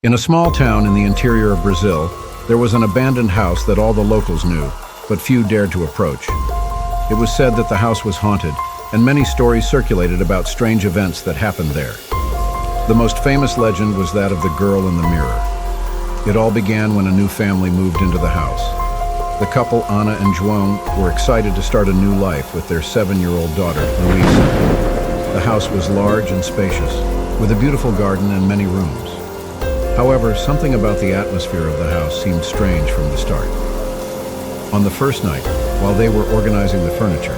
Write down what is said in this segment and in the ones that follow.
In a small town in the interior of Brazil, there was an abandoned house that all the locals knew, but few dared to approach. It was said that the house was haunted, and many stories circulated about strange events that happened there. The most famous legend was that of the girl in the mirror. It all began when a new family moved into the house. The couple, Ana and João, were excited to start a new life with their 7-year-old daughter, Luisa. The house was large and spacious, with a beautiful garden and many rooms. However, something about the atmosphere of the house seemed strange from the start. On the first night, while they were organizing the furniture,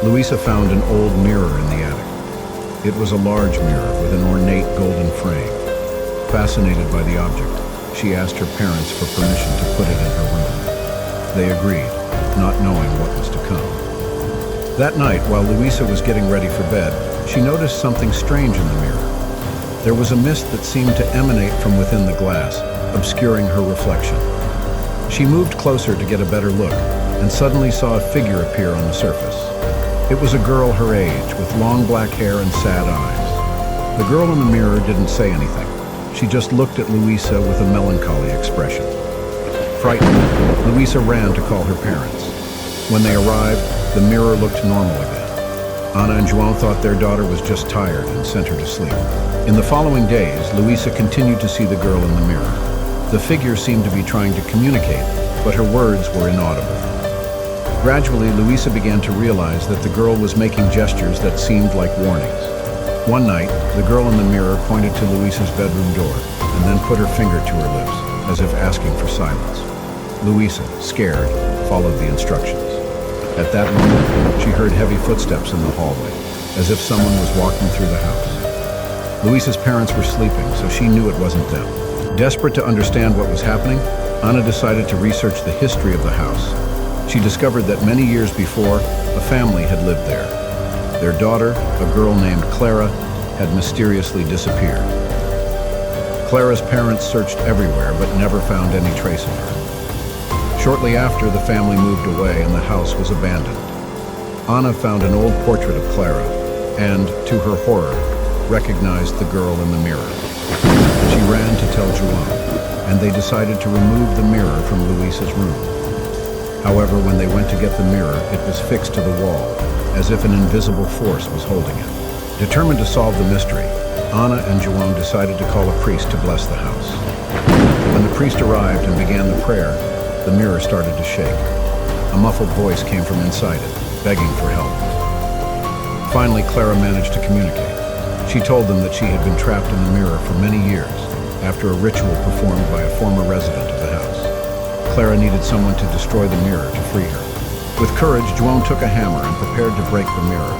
Luisa found an old mirror in the attic. It was a large mirror with an ornate golden frame. Fascinated by the object, she asked her parents for permission to put it in her room. They agreed, not knowing what was to come. That night, while Luisa was getting ready for bed, she noticed something strange in the mirror. There was a mist that seemed to emanate from within the glass, obscuring her reflection. She moved closer to get a better look, and suddenly saw a figure appear on the surface. It was a girl her age, with long black hair and sad eyes. The girl in the mirror didn't say anything. She just looked at Luisa with a melancholy expression. Frightened, Luisa ran to call her parents. When they arrived, the mirror looked normal again. Ana and João thought their daughter was just tired and sent her to sleep. In the following days, Luisa continued to see the girl in the mirror. The figure seemed to be trying to communicate, but her words were inaudible. Gradually, Luisa began to realize that the girl was making gestures that seemed like warnings. One night, the girl in the mirror pointed to Luisa's bedroom door and then put her finger to her lips, as if asking for silence. Luisa, scared, followed the instructions. At that moment, she heard heavy footsteps in the hallway, as if someone was walking through the house. Luisa's parents were sleeping, so she knew it wasn't them. Desperate to understand what was happening, Ana decided to research the history of the house. She discovered that many years before, a family had lived there. Their daughter, a girl named Clara, had mysteriously disappeared. Clara's parents searched everywhere, but never found any trace of her. Shortly after, the family moved away and the house was abandoned. Ana found an old portrait of Clara and, to her horror, recognized the girl in the mirror. She ran to tell João, and they decided to remove the mirror from Luisa's room. However, when they went to get the mirror, it was fixed to the wall, as if an invisible force was holding it. Determined to solve the mystery, Ana and João decided to call a priest to bless the house. When the priest arrived and began the prayer, the mirror started to shake. A muffled voice came from inside it, begging for help. Finally, Clara managed to communicate. She told them that she had been trapped in the mirror for many years after a ritual performed by a former resident of the house. Clara needed someone to destroy the mirror to free her. With courage, João took a hammer and prepared to break the mirror.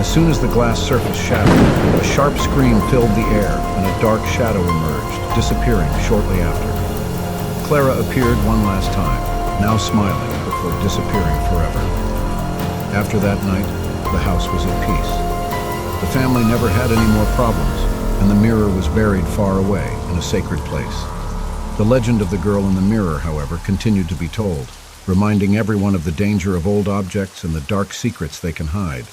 As soon as the glass surface shattered, a sharp scream filled the air and a dark shadow emerged, disappearing shortly after. Clara appeared one last time, now smiling before disappearing forever. After that night, the house was at peace. The family never had any more problems, and the mirror was buried far away in a sacred place. The legend of the girl in the mirror, however, continued to be told, reminding everyone of the danger of old objects and the dark secrets they can hide.